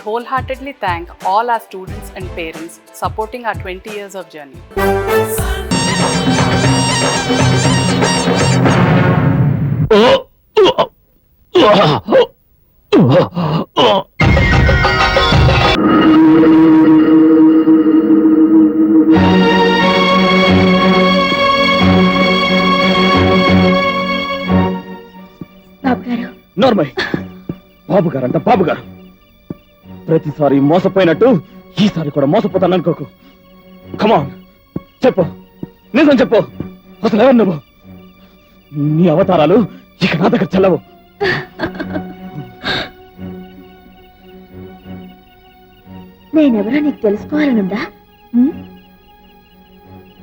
wholeheartedly thank all our students and parents supporting our 20 years of journey. Normal బాబు గారు అంట బాబు గారు ప్రతిసారి మోసపోయినట్టు ఈసారి కూడా మోసపోతాను అనుకోకు. కమాన్ చెప్పు, నిజం చెప్పు, అసలు ఎవరు నువ్వు? నీ అవతారాలు ఇక నా దగ్గర చెల్లవు. నేనెవరో నీకు తెలుసుకోవాలనుందా?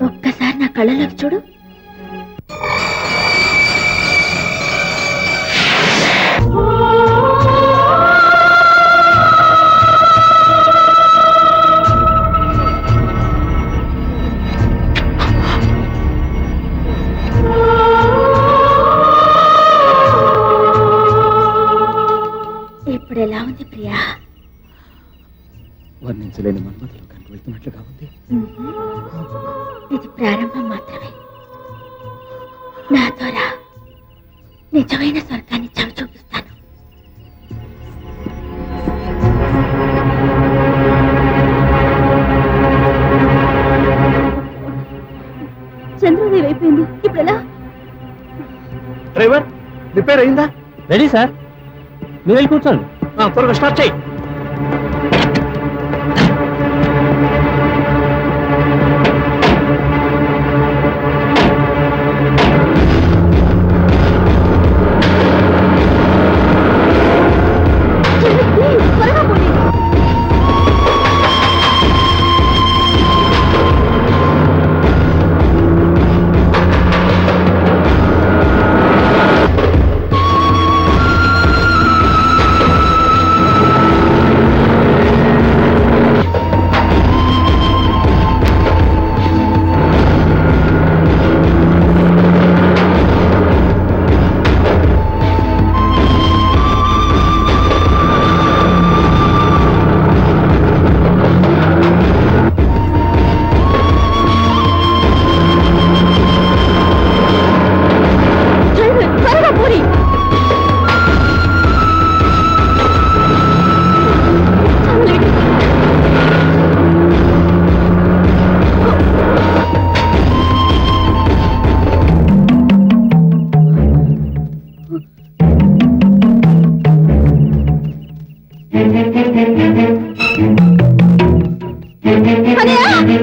ఒక్కసారి నా కళ్ళలోకి చూడు. ఇప్పుడు ఎలా ఉంది ప్రియా? వర్ణించలేని మన్మథలోకానికి వెళ్తున్నట్లుగా ఉంది. ఇది ప్రారంభం మాత్రమే. నాతో రా, నిజమైన స్వర్గాన్ని చవి చూపిస్తాను. చంద్రోదయం అయిపోయింది, ఇప్పుడు ఎలా? డ్రైవర్, రిపేర్ అయిందా? రెడీ సార్, మీరు వెళ్ళి కూర్చోండి. త్వరగా స్టార్ట్ చేయి.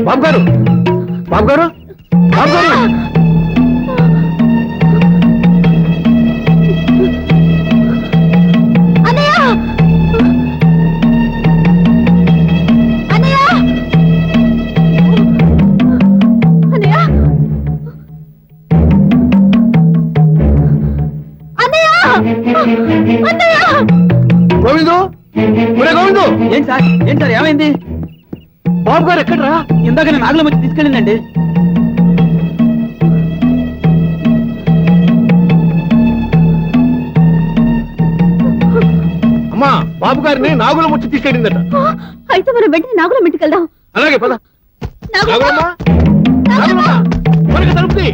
బాబు గారు, బాబు గారు, బాబు గారు! గోవిందు, గోవిందు! ఏం సార్, ఏం సార్, ఏమైంది? బాబు గారు ఎక్కడరా? ఇందాక నేను నాగులం వచ్చి తీసుకెళ్ళిందండి. అమ్మా, బాబు గారిని నాగులం వచ్చి తీసుకెళ్ళిందట. అయితే మనం వెంటనే నాగులం ఇంటికి వెళ్దాం. అలాగే పద. నాగులమ్మ, నాగులమ్మ, త్వరగా తలుపుతీ.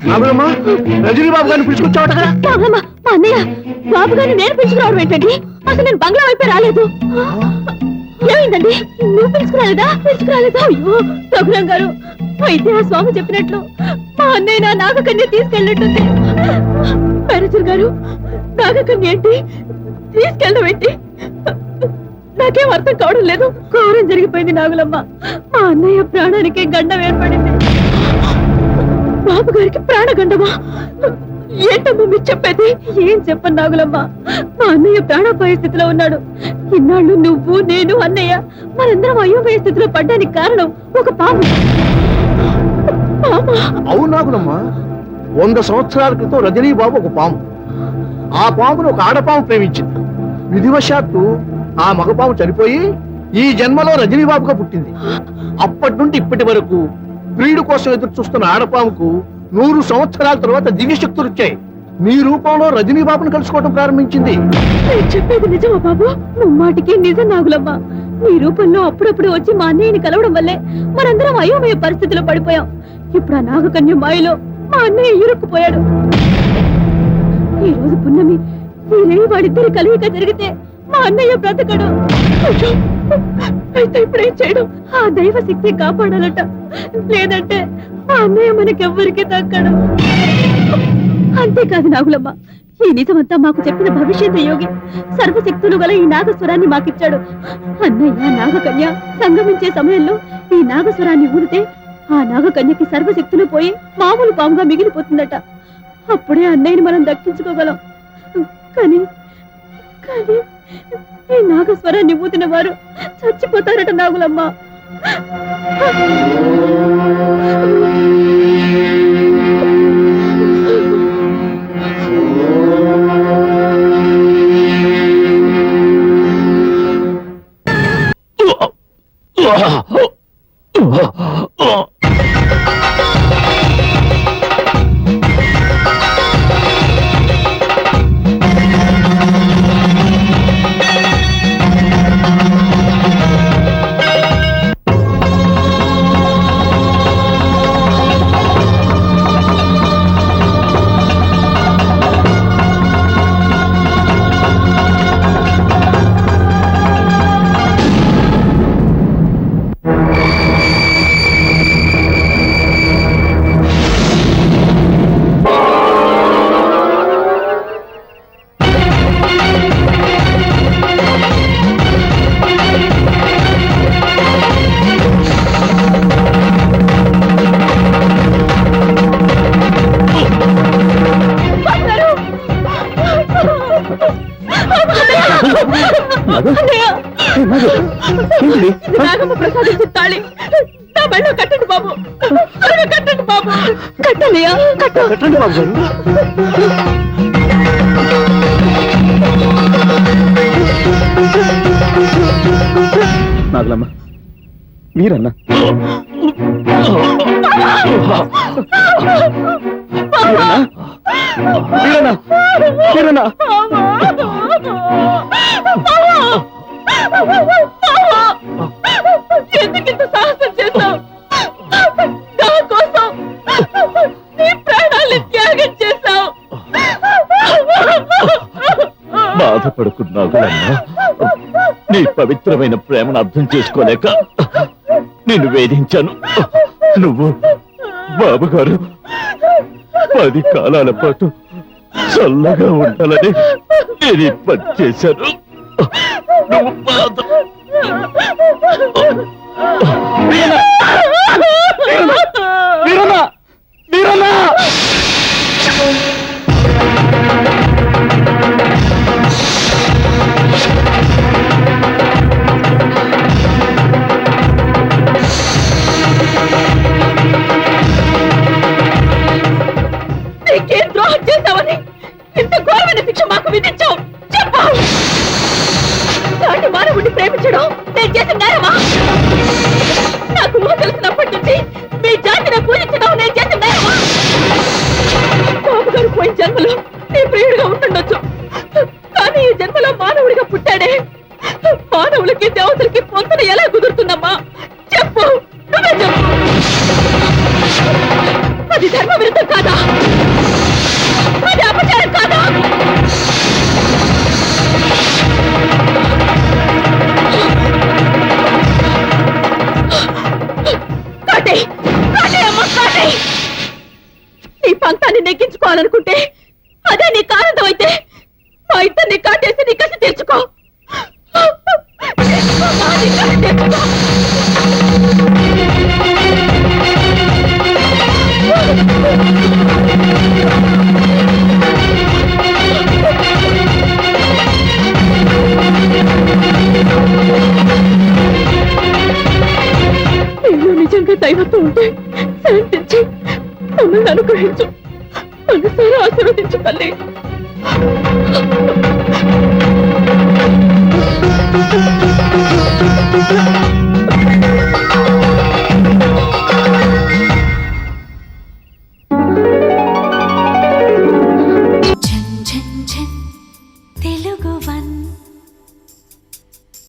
నాగులమ్మ, రజనీ బాబు గారిని పిలుచుకొచ్చావట కదా? నాగులమ్మ, మా అన్నయ్య బాబు గారిని నేను పిలుచుకురావడం ఏంటండి? అసలు నేను బంగ్లా వైపే రాలేదు. ఏమైందండి? నువ్వు పిలుచుకురాలేదా? పిలుచుకురాలేదా? అయ్యో రఘురాం గారు, అయితే ఆ స్వామి చెప్పినట్లు మా అన్నయ్య నా నాగకన్య తీసుకెళ్ళినట్టుంది. మేనేజర్ గారు, నాగకన్య ఏంటి, తీసుకెళ్ళడం ఏంటి? నాకేం అర్థం కావడం లేదు. ఘోరం జరిగిపోయింది నాగులమ్మ. మా అన్నయ్య ప్రాణానికి గండం ఏర్పడింది. బాబు గారికి ప్రాణగండమా? ఏంటమ్మా మీరు చెప్పేది? ఏం చెప్పను నాగులమ్మ, మా అన్నయ్య ప్రాణాపాయ స్థితిలో ఉన్నాడు. ఇన్నాళ్ళు నువ్వు, నేను, అన్నయ్య మనందరం అయోమయ స్థితిలో పడ్డానికి కారణం ఒక పాము. అవును నాగులమ్మ, 100 సంవత్సరాల క్రితం రజనీ బాబు ఒక పాము. ఆ పామును ఒక ఆడపాము ప్రేమించింది. విధివశాత్తు ఆ మగపాము చనిపోయి ఈ జన్మలో రజనీ బాబుగా పుట్టింది. అప్పటి నుండి ఇప్పటి వరకు ప్రియుడు కోసం ఎదురు చూస్తున్న ఆడపాముకు 100 సంవత్సరాల తర్వాత దివ్యశక్తులు వచ్చాయి. మీ రూపంలో రజనీ బాబును కలుసుకోవడం ప్రారంభించింది. నేను చెప్పేది నిజమా బాబు? ముమ్మాటికి నిజం నాగులమ్మ. మీ రూపంలో అప్పుడప్పుడు వచ్చి మా అన్నయ్యని కలవడం వల్లే మనందరం అయోమయ పరిస్థితిలో పడిపోయాం. ఇప్పుడు ఆ నాగకన్య మాయలో మా అన్నయ్య ఇరుక్కుపోయాడు. ఈ రోజు పున్నమి ఈ రేయి వాడిద్దరి కలయిక జరిగితే మా అన్నయ్య బ్రతకడు. అయ్యో, అయితే ఇప్పుడేం చేయడం? ఆ దైవ శక్తి కాపాడాలట, లేదంటే ఆ అన్నయ్య మనకెవ్వరికి దక్కడు. అంతేకాదు నాగులమ్మ, ఈ నిజమంతా మాకు చెప్పిన భవిష్యత్తు యోగి సర్వశక్తులు గల ఈ నాగస్వరాన్ని మాకిచ్చాడు. అన్నయ్య నాగకన్య సంగమించే సమయంలో ఈ నాగస్వరాన్ని ఊడితే ఆ నాగకన్యకి సర్వశక్తులు పోయి మామూలు పాముగా మిగిలిపోతుందట. అప్పుడే అన్నయ్యని మనం దక్కించుకోగలం. కానీ కానీ ఈ నాగస్వరాన్ని ఊదిన వారు చచ్చిపోతారట నాగులమ్మ. నాగమ్మ ప్రసాదించిన తాళి నా మెళ్ళో కట్టండి బాబు, కట్టండి బాబు, కట్టండియా, కట్టండి బాబు గారు. నాగలమ్మ, మీరన్నా ఎందుకింత సాహసం చేశావు? నా కోసం నీ ప్రాణాన్ని త్యాగం చేశావు. బాధపడుకున్నావు నీ పవిత్రమైన ప్రేమను అర్థం చేసుకోలేక నిన్ను వేధించాను. నువ్వు బాబు గారు 10 కాలాల పాటు చల్లగా ఉండాలని నేను ఈ పని చేశాను. నువ్వు నీకేం ద్రోహం చేశావని ఇంత ఘోరమైన శిక్ష మాకు విధించావు? చెప్పు. నాటి మానవుడిని ప్రేమించడం నేను చేసిన నేరమా? నాకు ఊహ తెలిసినప్పటి నుంచి మీ జాతిని పూజించడం నేను చేసిన నేరమా? బాబు గారు పోయిన జన్మలో నీ ప్రియుడిగా ఉంటుండొచ్చు, కానీ ఈ జన్మలో మానవుడిగా పుట్టాడే. మానవులకి దేవతలకి పొంతన ఎలా కుదురుతుందమ్మా? చెప్పు, నువ్వే చెప్పు. అది ధర్మ విరుద్ధం కాదా? అది అపచారం కాదా? నీ పంతాన్ని నెగ్గించుకోవాలనుకుంటే అదే నీకు ఆనందం అయితే మా ఇద్దరిని కాటేసి నీ కసి తెచ్చుకో. నేను నిజంగా దైవంతో ఉంటే శాంతించి మమ్మల్ని అనుగ్రహించు, మనసారా ఆశీర్వదించు తల్లి.